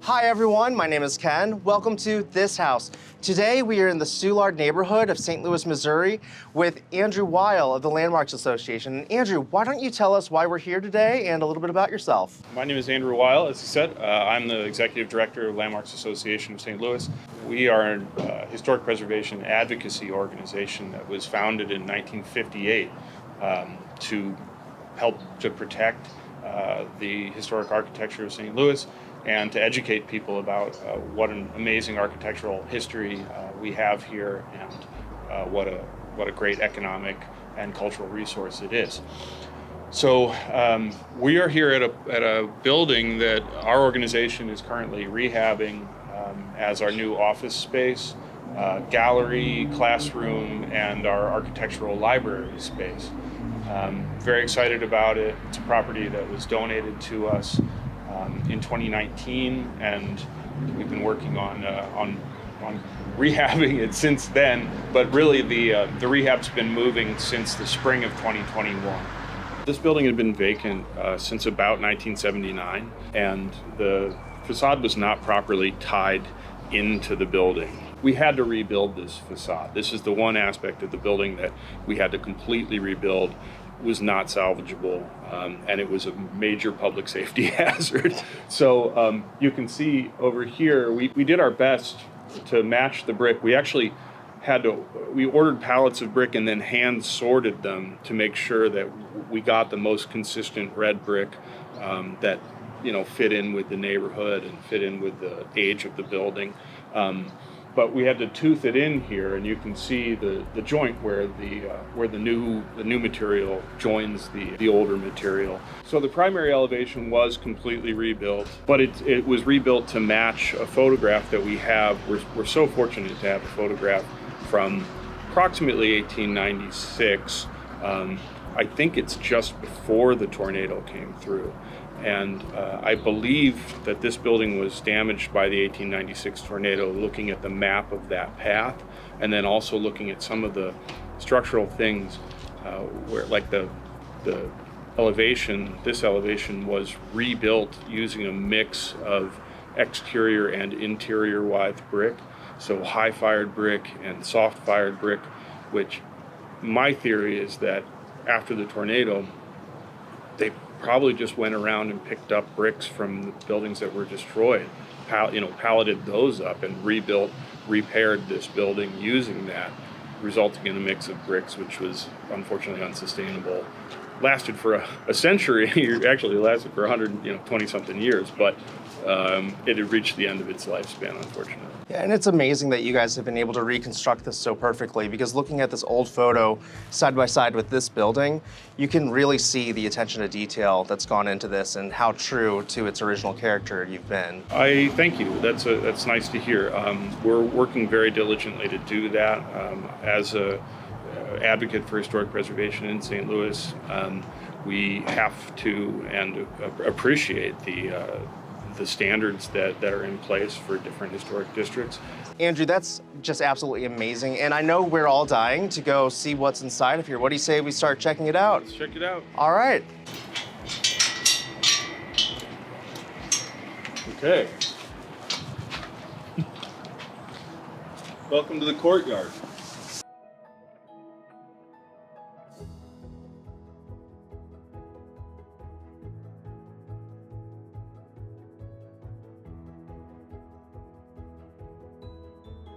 Hi everyone, my name is Ken. Welcome to This House. Today we are in the Soulard neighborhood of St. Louis, Missouri with Andrew Weil of the Landmarks Association. And Andrew, why don't you tell us why we're here today and a little bit about yourself? My name is Andrew Weil, as you said. I'm the Executive Director of Landmarks Association of St. Louis. We are a historic preservation advocacy organization that was founded in 1958 to help to protect the historic architecture of St. Louis and to educate people about what an amazing architectural history we have here and what a great economic and cultural resource it is. So we are here at a building that our organization is currently rehabbing as our new office space, gallery, classroom, and our architectural library space. Very excited about it. It's a property that was donated to us in 2019, and we've been working on rehabbing it since then. But really, the rehab's been moving since the spring of 2021. This building had been vacant since about 1979, and the facade was not properly tied into the building. We had to rebuild this facade. This is the one aspect of the building that we had to completely rebuild. It was not salvageable, and it was a major public safety hazard. So you can see over here, we did our best to match the brick. We actually we ordered pallets of brick and then hand sorted them to make sure that we got the most consistent red brick that fit in with the neighborhood and fit in with the age of the building. But we had to tooth it in here, and you can see the joint where the new material joins the older material. So the primary elevation was completely rebuilt, but it was rebuilt to match a photograph that we have. We're so fortunate to have a photograph from approximately 1896. I think it's just before the tornado came through. And I believe that this building was damaged by the 1896 tornado, looking at the map of that path, and then also looking at some of the structural things where, like the elevation, this elevation was rebuilt using a mix of exterior and interior withe brick, so high-fired brick and soft-fired brick, which my theory is that after the tornado, they probably just went around and picked up bricks from the buildings that were destroyed, palleted those up and repaired this building using that, resulting in a mix of bricks, which was unfortunately unsustainable. Lasted for a century, actually lasted for 120-something years, but it had reached the end of its lifespan, unfortunately. Yeah, and it's amazing that you guys have been able to reconstruct this so perfectly, because looking at this old photo side by side with this building, you can really see the attention to detail that's gone into this and how true to its original character you've been. I thank you. That's nice to hear. We're working very diligently to do that. As a advocate for historic preservation in St. Louis, we have to and appreciate the standards that are in place for different historic districts. Andrew, that's just absolutely amazing. And I know we're all dying to go see what's inside of here. What do you say we start checking it out? Let's check it out. All right. Okay. Welcome to the courtyard.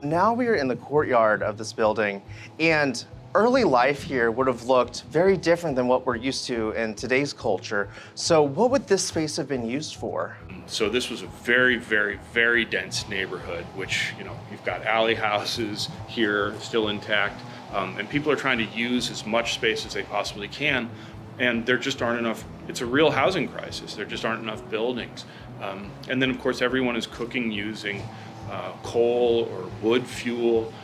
Now we are in the courtyard of this building, and early life here would have looked very different than what we're used to in today's culture. So what would this space have been used for? So this was a very, very, very dense neighborhood, which, you've got alley houses here still intact, and people are trying to use as much space as they possibly can, and there just aren't enough. It's a real housing crisis. There just aren't enough buildings. And then, of course, everyone is cooking using coal or wood fuel,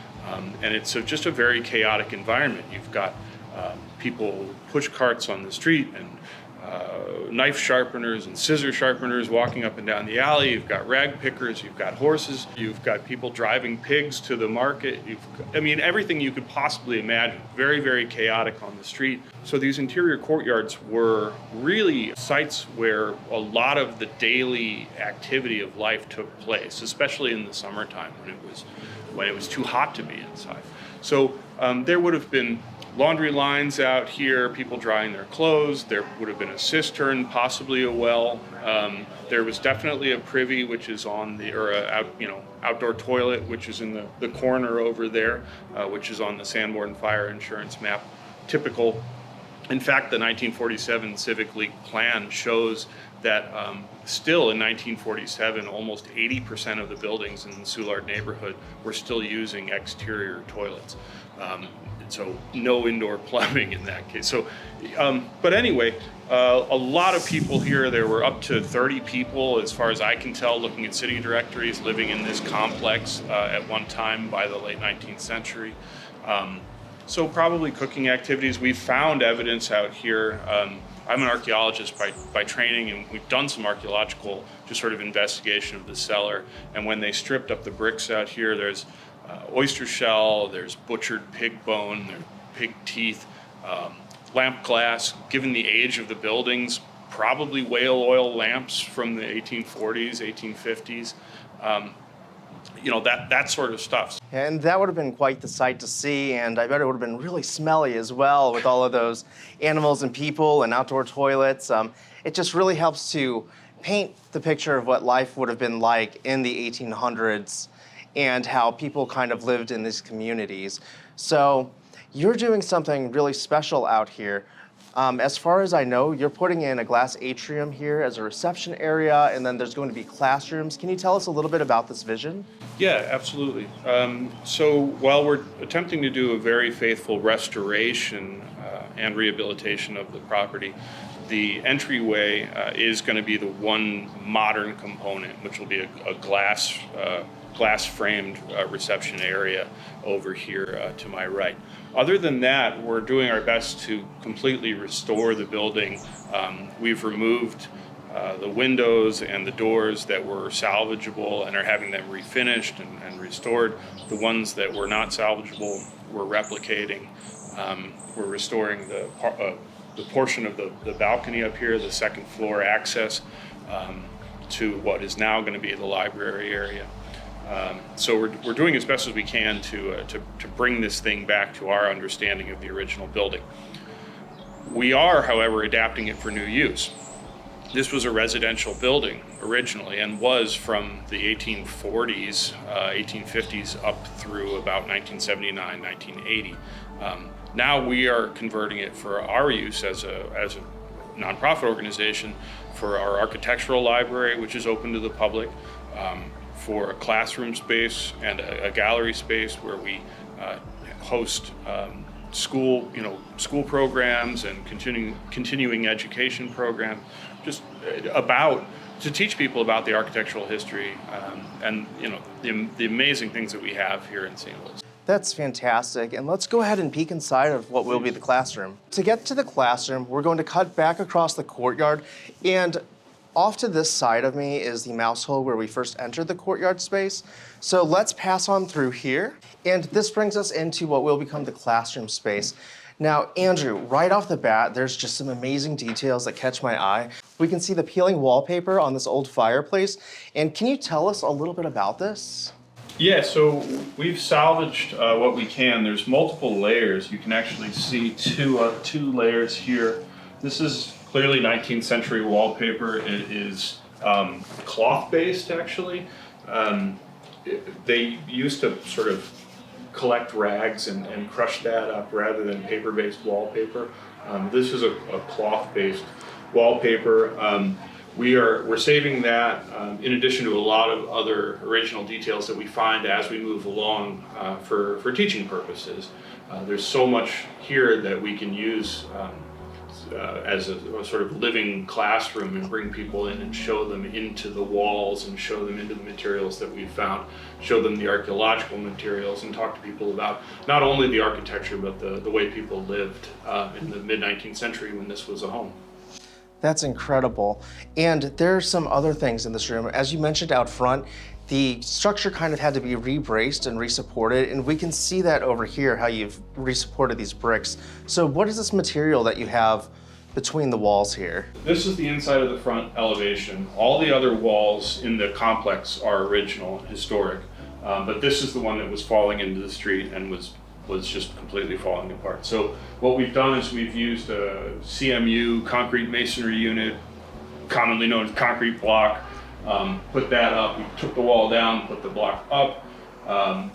and it's just a very chaotic environment. You've got people push carts on the street and knife sharpeners and scissor sharpeners walking up and down the alley. You've got rag pickers, you've got horses, you've got people driving pigs to the market. I mean, everything you could possibly imagine. Very, very chaotic on the street. So these interior courtyards were really sites where a lot of the daily activity of life took place, especially in the summertime when it was too hot to be inside. So there would have been laundry lines out here, people drying their clothes. There would have been a cistern, possibly a well. There was definitely a privy, which is on the, or a outdoor toilet, which is in the corner over there, which is on the Sanborn Fire Insurance map. Typical. In fact, the 1947 Civic League plan shows that still in 1947, almost 80% of the buildings in the Soulard neighborhood were still using exterior toilets. So no indoor plumbing in that case. So, but anyway, a lot of people here. There were up to 30 people, as far as I can tell, looking at city directories, living in this complex at one time by the late 19th century. So probably cooking activities. We found evidence out here. I'm an archaeologist by training, and we've done some archaeological just sort of investigation of the cellar. And when they stripped up the bricks out here, there's oyster shell, there's butchered pig bone, there's pig teeth, lamp glass. Given the age of the buildings, probably whale oil lamps from the 1840s, 1850s. That sort of stuff. And that would have been quite the sight to see, and I bet it would have been really smelly as well with all of those animals and people and outdoor toilets. It just really helps to paint the picture of what life would have been like in the 1800s and how people kind of lived in these communities. So you're doing something really special out here. As far as I know, you're putting in a glass atrium here as a reception area, and then there's going to be classrooms. Can you tell us a little bit about this vision? Yeah, absolutely. So while we're attempting to do a very faithful restoration and rehabilitation of the property, the entryway is going to be the one modern component, which will be a glass-framed reception area over here to my right. Other than that, we're doing our best to completely restore the building. We've removed the windows and the doors that were salvageable and are having them refinished and restored. The ones that were not salvageable, we're replicating. We're restoring the portion of the balcony up here, the second floor access to what is now going to be the library area. So we're doing as best as we can to bring this thing back to our understanding of the original building. We are, however, adapting it for new use. This was a residential building originally and was from the 1840s, 1850s up through about 1979, 1980. Now we are converting it for our use as a nonprofit organization for our architectural library, which is open to the public, for a classroom space and a gallery space where we host school programs and continuing education programs, just to teach people about the architectural history and the amazing things that we have here in St. Louis. That's fantastic, and let's go ahead and peek inside of what will be the classroom. To get to the classroom, we're going to cut back across the courtyard, and off to this side of me is the mouse hole where we first entered the courtyard space. So let's pass on through here, and this brings us into what will become the classroom space. Now, Andrew, right off the bat, there's just some amazing details that catch my eye. We can see the peeling wallpaper on this old fireplace, and can you tell us a little bit about this? Yeah, so we've salvaged what we can. There's multiple layers. You can actually see two layers here. This is clearly 19th century wallpaper. It is cloth-based, actually. They used to sort of collect rags and crush that up rather than paper-based wallpaper. This is a cloth-based wallpaper. We're saving that in addition to a lot of other original details that we find as we move along for teaching purposes. There's so much here that we can use as a sort of living classroom and bring people in and show them into the walls and show them into the materials that we've found, show them the archaeological materials, and talk to people about not only the architecture but the way people lived in the mid-19th century when this was a home. That's incredible. And there are some other things in this room. As you mentioned out front, the structure kind of had to be re-braced and re-supported, and we can see that over here, how you've re-supported these bricks. So what is this material that you have between the walls here? This is the inside of the front elevation. All the other walls in the complex are original, historic, but this is the one that was falling into the street and was just completely falling apart. So what we've done is we've used a CMU, concrete masonry unit, commonly known as concrete block, put that up. We took the wall down, put the block up,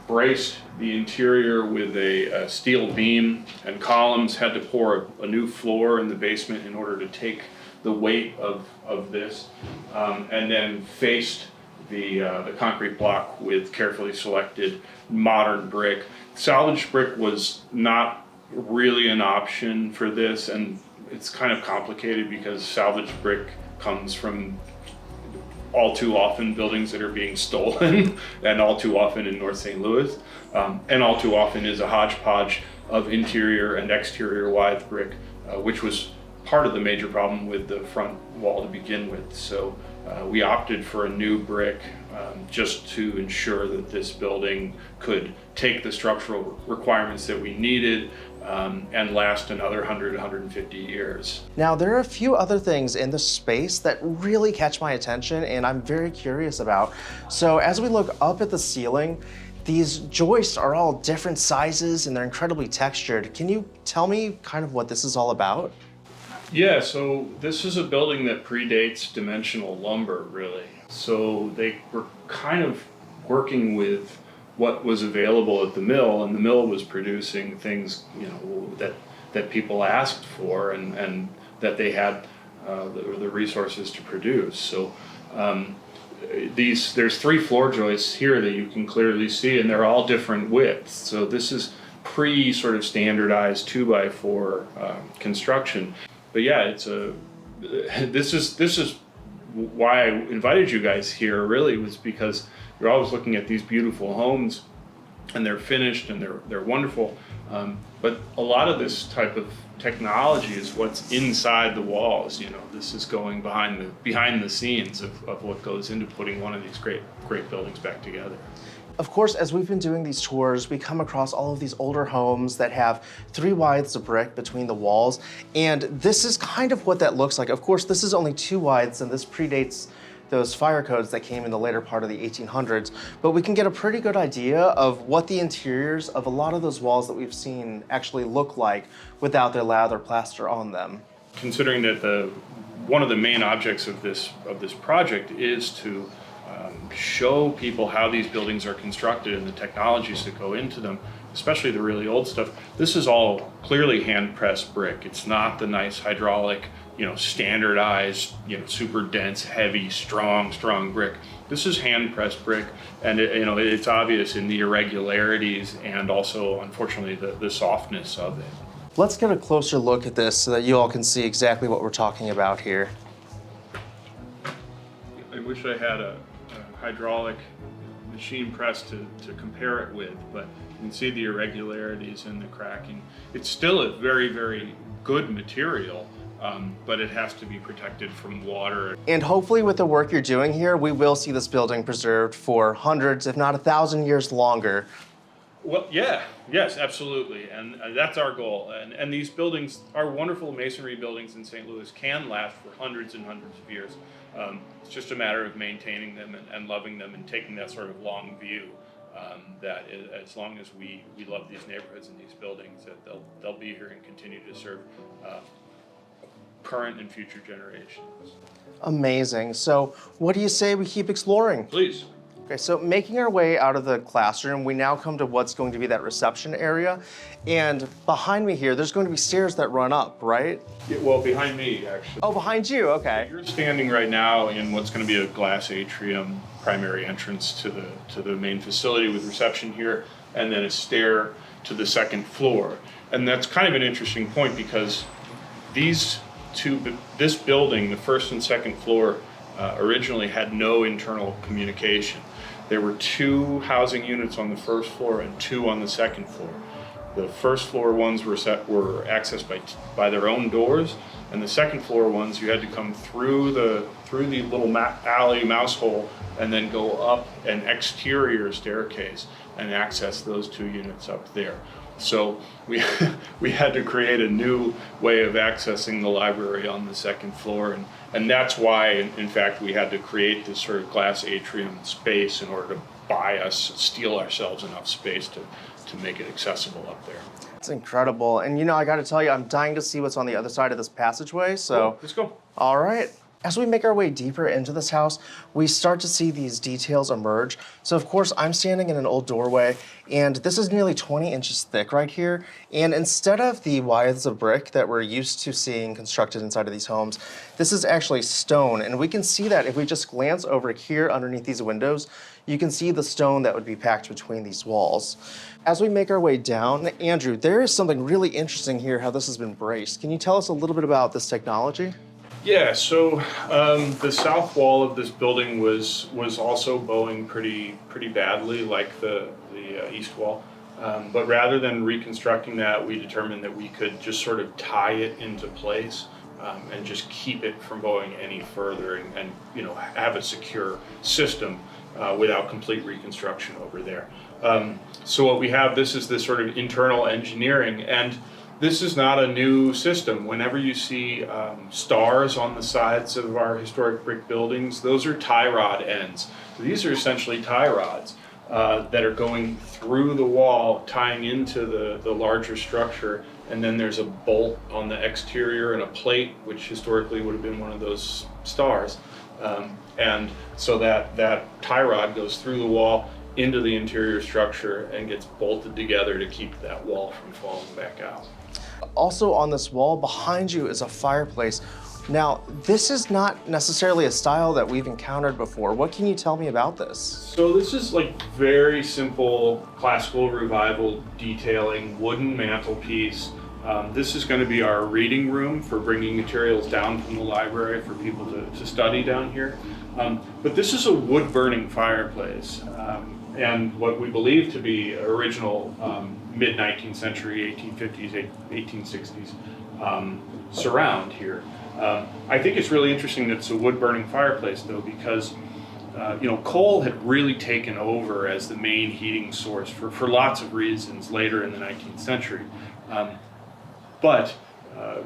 braced the interior with a steel beam and columns, had to pour a new floor in the basement in order to take the weight of this, and then faced the concrete block with carefully selected modern brick. Salvage brick was not really an option for this, and it's kind of complicated because salvage brick comes from all too often buildings that are being stolen and all too often in North St. Louis, and all too often is a hodgepodge of interior and exterior withe brick, which was part of the major problem with the front wall to begin with. So we opted for a new brick just to ensure that this building could take the structural requirements that we needed and last another 100, 150 years. Now, there are a few other things in the space that really catch my attention and I'm very curious about. So as we look up at the ceiling, these joists are all different sizes and they're incredibly textured. Can you tell me kind of what this is all about? Yeah, so this is a building that predates dimensional lumber, really. So they were kind of working with what was available at the mill, and the mill was producing things, you know, that people asked for and that they had the resources to produce. So there's 3 floor joists here that you can clearly see, and they're all different widths. So this is pre sort of standardized 2x4 construction. But yeah, this is why I invited you guys here, really, was because you're always looking at these beautiful homes and they're finished and they're wonderful. But a lot of this type of technology is what's inside the walls. You know, this is going behind the scenes of what goes into putting one of these great buildings back together. Of course, as we've been doing these tours, we come across all of these older homes that have 3 withes of brick between the walls, and this is kind of what that looks like. Of course, this is only 2 withes, and this predates those fire codes that came in the later part of the 1800s, but we can get a pretty good idea of what the interiors of a lot of those walls that we've seen actually look like without their lath or plaster on them. Considering that one of the main objects of this project is to show people how these buildings are constructed and the technologies that go into them, especially the really old stuff. This is all clearly hand-pressed brick. It's not the nice hydraulic, you know, standardized, you know, super dense, heavy, strong brick. This is hand-pressed brick, and it's obvious in the irregularities and also, unfortunately, the softness of it. Let's get a closer look at this so that you all can see exactly what we're talking about here. I wish I had a hydraulic machine press to compare it with, but you can see the irregularities and the cracking. It's still a very, very good material, but it has to be protected from water. And hopefully with the work you're doing here, we will see this building preserved for hundreds, if not 1,000 years longer. Well, yes, absolutely, and that's our goal. And these buildings, our wonderful masonry buildings in St. Louis, can last for hundreds and hundreds of years. It's just a matter of maintaining them and loving them and taking that sort of long view. That as long as we love these neighborhoods and these buildings, that they'll be here and continue to serve current and future generations. Amazing. So what do you say we keep exploring? Please. Okay, so making our way out of the classroom, we now come to what's going to be that reception area. And behind me here, there's going to be stairs that run up, right? Yeah, well, behind me, actually. Oh, behind you, okay. You're standing right now in what's going to be a glass atrium primary entrance to the main facility with reception here, and then a stair to the 2nd floor. And that's kind of an interesting point because this building, the 1st and 2nd floor, originally had no internal communication. There were 2 housing units on the 1st floor and 2 on the 2nd floor. The first floor ones were accessed by their own doors, and the second floor ones you had to come through the little alley mouse hole and then go up an exterior staircase and access those 2 units up there. So we we had to create a new way of accessing the library on the second floor, and that's why in fact we had to create this sort of glass atrium space in order to steal ourselves enough space to make it accessible up there. It's incredible. And you know, I got to tell you, I'm dying to see what's on the other side of this passageway. So Cool. Let's go. All right. As we make our way deeper into this house, we start to see these details emerge. So of course, I'm standing in an old doorway, and this is nearly 20 inches thick right here. And instead of the withes of brick that we're used to seeing constructed inside of these homes, this is actually stone. And we can see that if we just glance over here underneath these windows, you can see the stone that would be packed between these walls. As we make our way down, Andrew, there is something really interesting here, how this has been braced. Can you tell us a little bit about this technology? Yeah, so the south wall of this building was also bowing pretty badly, like the east wall. But rather than reconstructing that, we determined that we could just sort of tie it into place and just keep it from bowing any further, and you know, have a secure system without complete reconstruction over there. So what we have, this is this sort of internal engineering, and this is not a new system. Whenever you see stars on the sides of our historic brick buildings, those are tie rod ends. So these are essentially tie rods that are going through the wall, tying into the larger structure, and then there's a bolt on the exterior and a plate, which historically would have been one of those stars. And so that tie rod goes through the wall into the interior structure and gets bolted together to keep that wall from falling back out. Also on this wall behind you is a fireplace. Now, this is not necessarily a style that we've encountered before. What can you tell me about this? So this is like very simple classical revival detailing, wooden mantelpiece. This is going to be our reading room for bringing materials down from the library for people to study down here. But this is a wood-burning fireplace, and what we believe to be original mid-19th century, 1850s, 1860s surround here. I think it's really interesting that it's a wood-burning fireplace, though, because you know, coal had really taken over as the main heating source for lots of reasons later in the 19th century. But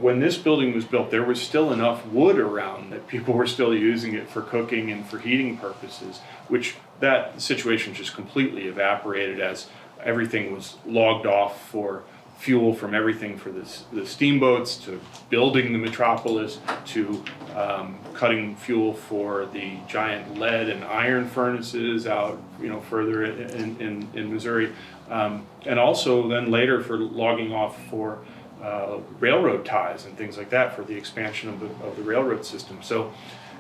when this building was built, there was still enough wood around that people were still using it for cooking and for heating purposes, which that situation just completely evaporated as everything was logged off for fuel, from everything for the steamboats to building the metropolis to cutting fuel for the giant lead and iron furnaces out, you know, further in Missouri, and also then later for logging off for railroad ties and things like that for the expansion of the railroad system. So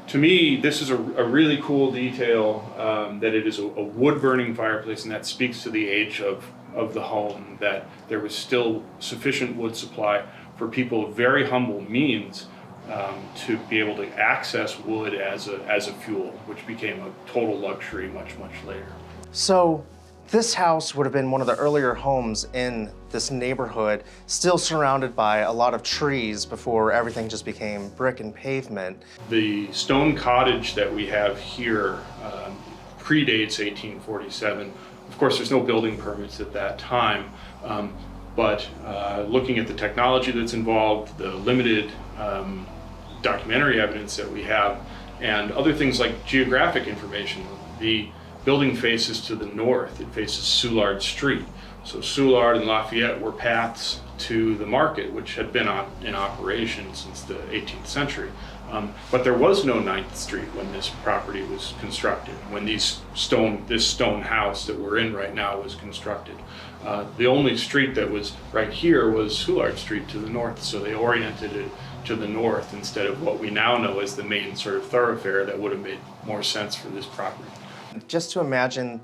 to me, this is a really cool detail, that it is a wood-burning fireplace, and that speaks to the age of the home, that there was still sufficient wood supply for people of very humble means to be able to access wood as a fuel, which became a total luxury much later. So this house would have been one of the earlier homes in this neighborhood, still surrounded by a lot of trees before everything just became brick and pavement. The stone cottage that we have here predates 1847. Of course, there's no building permits at that time, but looking at the technology that's involved, the limited documentary evidence that we have, and other things like geographic information, the building faces to the north. It faces Soulard Street. So Soulard and Lafayette were paths to the market, which had been in operation since the 18th century. But there was no 9th Street when this property was constructed, when this stone house that we're in right now was constructed. The only street that was right here was Soulard Street to the north, so they oriented it to the north instead of what we now know as the main sort of thoroughfare that would have made more sense for this property. Just to imagine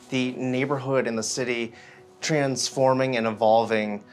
the neighborhood and the city transforming and evolving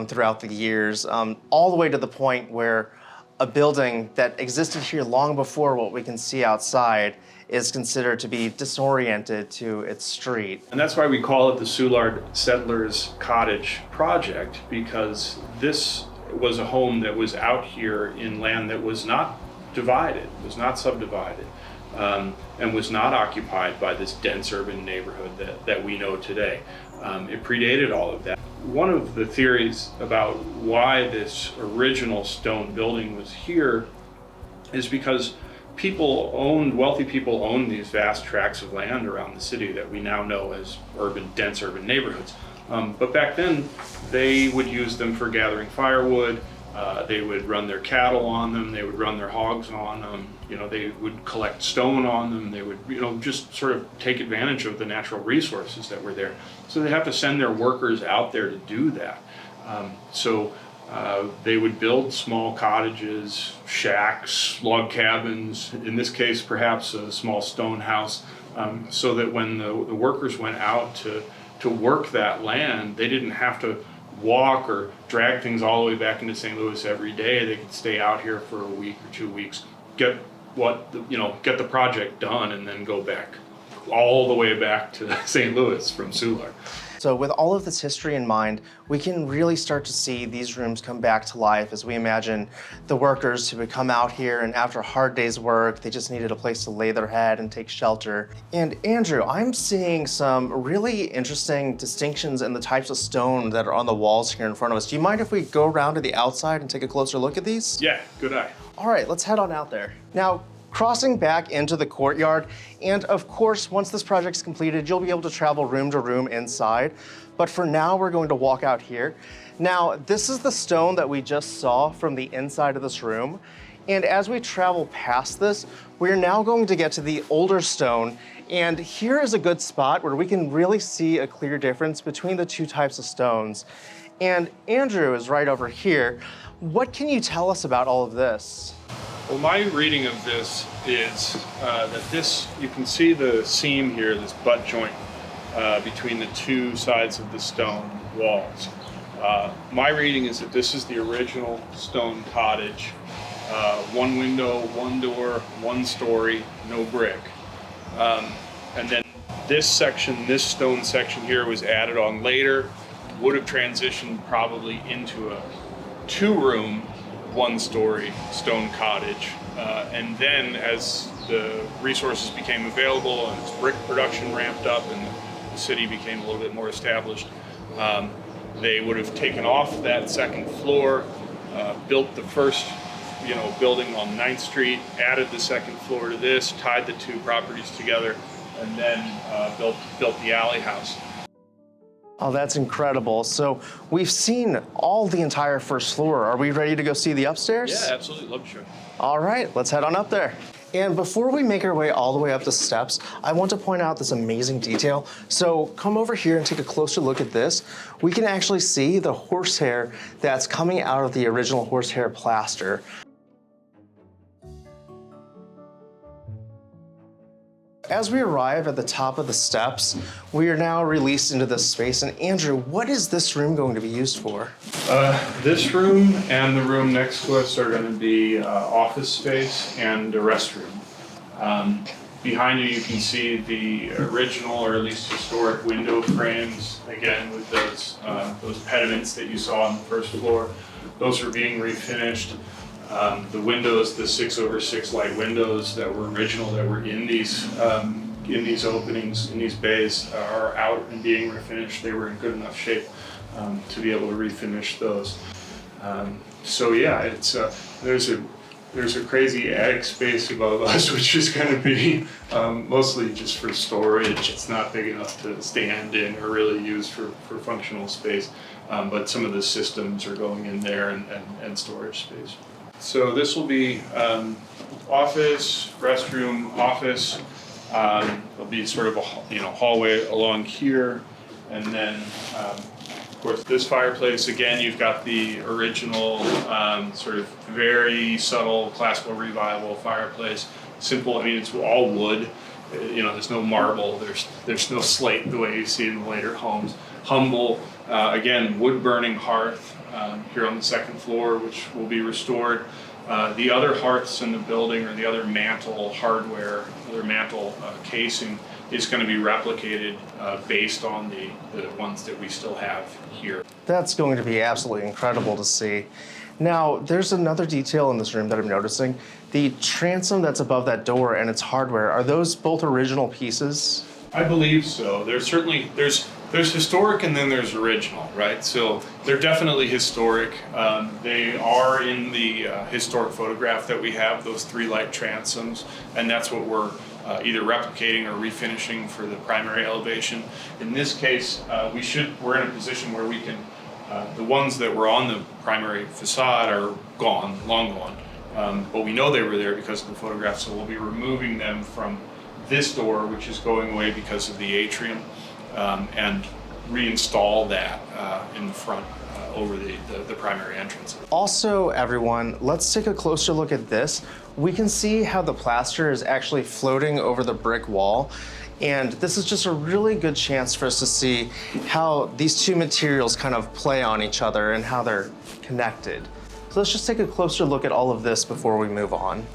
throughout the years, all the way to the point where a building that existed here long before what we can see outside is considered to be disoriented to its street. And that's why we call it the Soulard Settlers Cottage project, because this was a home that was out here in land that was not divided, was not subdivided, and was not occupied by this dense urban neighborhood that we know today. It predated all of that. One of the theories about why this original stone building was here is because wealthy people owned these vast tracts of land around the city that we now know as dense urban neighborhoods. But back then, they would use them for gathering firewood. They would run their cattle on them. They would run their hogs on them. They would collect stone on them. They would, just sort of take advantage of the natural resources that were there. So they have to send their workers out there to do that. They would build small cottages, shacks, log cabins, in this case perhaps a small stone house, so that when the workers went out to work that land, they didn't have to walk or drag things all the way back into St. Louis every day. They could stay out here for a week or 2 weeks, get the project done, and then go back all the way back to St. Louis from Soulard. So with all of this history in mind, we can really start to see these rooms come back to life as we imagine the workers who would come out here and after a hard day's work, they just needed a place to lay their head and take shelter. And Andrew, I'm seeing some really interesting distinctions in the types of stone that are on the walls here in front of us. Do you mind if we go around to the outside and take a closer look at these? Yeah, good eye. All right, let's head on out there. Now, crossing back into the courtyard, and of course, once this project's completed, you'll be able to travel room to room inside. But for now, we're going to walk out here. Now, this is the stone that we just saw from the inside of this room. And as we travel past this, we're now going to get to the older stone. And here is a good spot where we can really see a clear difference between the two types of stones. And Andrew is right over here. What can you tell us about all of this? Well, my reading of this is you can see the seam here, this butt joint between the two sides of the stone walls. My reading is that this is the original stone cottage. One window, one door, one story, no brick. And then this stone section here was added on later, would have transitioned probably into a 2-room, 1-story stone cottage. And then as the resources became available and as brick production ramped up and the city became a little bit more established, they would have taken off that second floor, built the first building on 9th Street, added the second floor to this, tied the two properties together, and then built the alley house. Oh, that's incredible. So we've seen the entire first floor. Are we ready to go see the upstairs? Yeah, absolutely. Love to show you. All right, let's head on up there. And before we make our way all the way up the steps, I want to point out this amazing detail. So come over here and take a closer look at this. We can actually see the horsehair that's coming out of the original horsehair plaster. As we arrive at the top of the steps, we are now released into this space. And Andrew, what is this room going to be used for? This room and the room next to us are going to be office space and a restroom. Behind you can see the original, or at least historic, window frames, again with those pediments that you saw on the first floor. Those are being refinished. The windows, the 6/6 light windows that were original, that were in these openings, in these bays, are out and being refinished. They were in good enough shape to be able to refinish those. So yeah, it's there's a crazy attic space above us, which is going to be mostly just for storage. It's not big enough to stand in or really use for functional space, but some of the systems are going in there and storage space. So this will be office, restroom, office. There'll be sort of a hallway along here, and then of course this fireplace. Again, you've got the original sort of very subtle classical revival fireplace. Simple. I mean, it's all wood. There's no marble. There's no slate the way you see in the later homes. Humble. Again, wood burning hearth. here on the second floor, which will be restored. The other hearths in the building, or the other mantle hardware, other mantle casing, is going to be replicated based on the ones that we still have here. That's going to be absolutely incredible to see. Now, there's another detail in this room that I'm noticing. The transom that's above that door and its hardware, are those both original pieces? I believe so. There's historic and then there's original, right? So they're definitely historic. They are in the historic photograph that we have, those 3 light transoms, and that's what we're either replicating or refinishing for the primary elevation. In this case, we're in a position where we can, the ones that were on the primary facade are gone, long gone, but we know they were there because of the photograph, so we'll be removing them from this door, which is going away because of the atrium, and reinstall that in the front over the primary entrance. Also, everyone, let's take a closer look at this. We can see how the plaster is actually floating over the brick wall. And this is just a really good chance for us to see how these two materials kind of play on each other and how they're connected. So let's just take a closer look at all of this before we move on.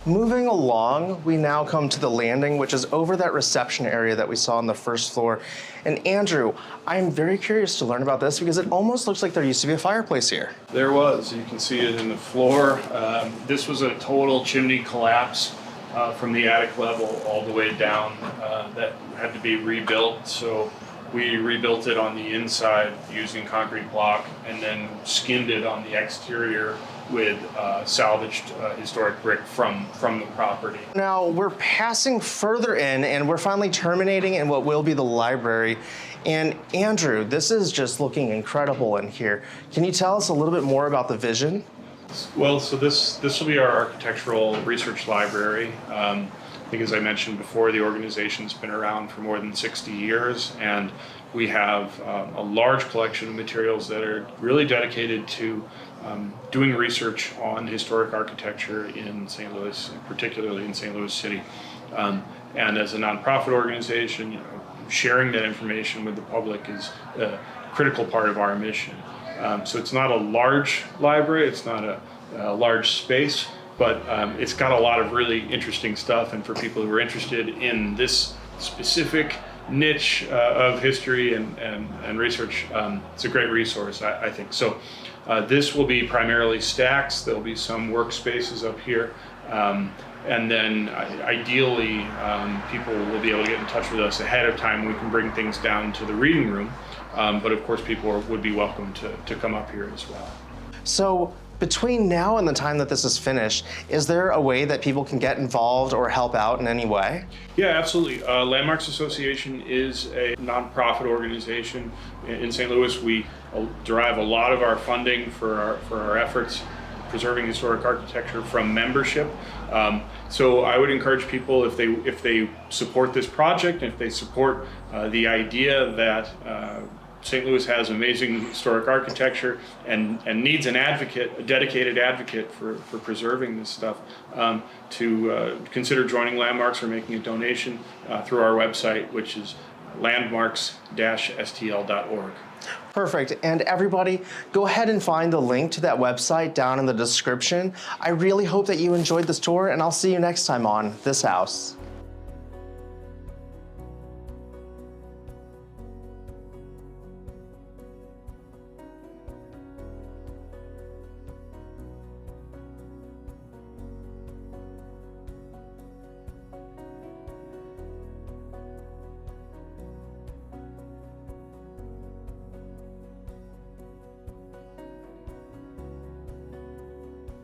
Moving along, we now come to the landing, which is over that reception area that we saw on the first floor. And Andrew, I'm very curious to learn about this because it almost looks like there used to be a fireplace here. There was. You can see it in the floor. This was a total chimney collapse from the attic level all the way down that had to be rebuilt. So we rebuilt it on the inside using concrete block and then skinned it on the exterior with salvaged historic brick from the property. Now we're passing further in and we're finally terminating in what will be the library. And Andrew, this is just looking incredible in here. Can you tell us a little bit more about the vision? Well, so this will be our architectural research library. I think, as I mentioned before, the organization's been around for more than 60 years, and we have a large collection of materials that are really dedicated to doing research on historic architecture in St. Louis, particularly in St. Louis City. And as a nonprofit organization, sharing that information with the public is a critical part of our mission. So it's not a large library, it's not a large space, but it's got a lot of really interesting stuff. And for people who are interested in this specific niche of history and research, it's a great resource, I think. So this will be primarily stacks. There'll be some workspaces up here. And then ideally, people will be able to get in touch with us ahead of time. We can bring things down to the reading room. But of course, people would be welcome to come up here as well. So between now and the time that this is finished, is there a way that people can get involved or help out in any way? Yeah, absolutely. Landmarks Association is a nonprofit organization in St. Louis. We derive a lot of our funding for our efforts preserving historic architecture from membership. So I would encourage people, if they support this project, if they support the idea that St. Louis has amazing historic architecture and needs an advocate, a dedicated advocate for preserving this stuff, to consider joining Landmarks or making a donation through our website, which is landmarks-stl.org. Perfect. And everybody, go ahead and find the link to that website down in the description. I really hope that you enjoyed this tour, and I'll see you next time on This House.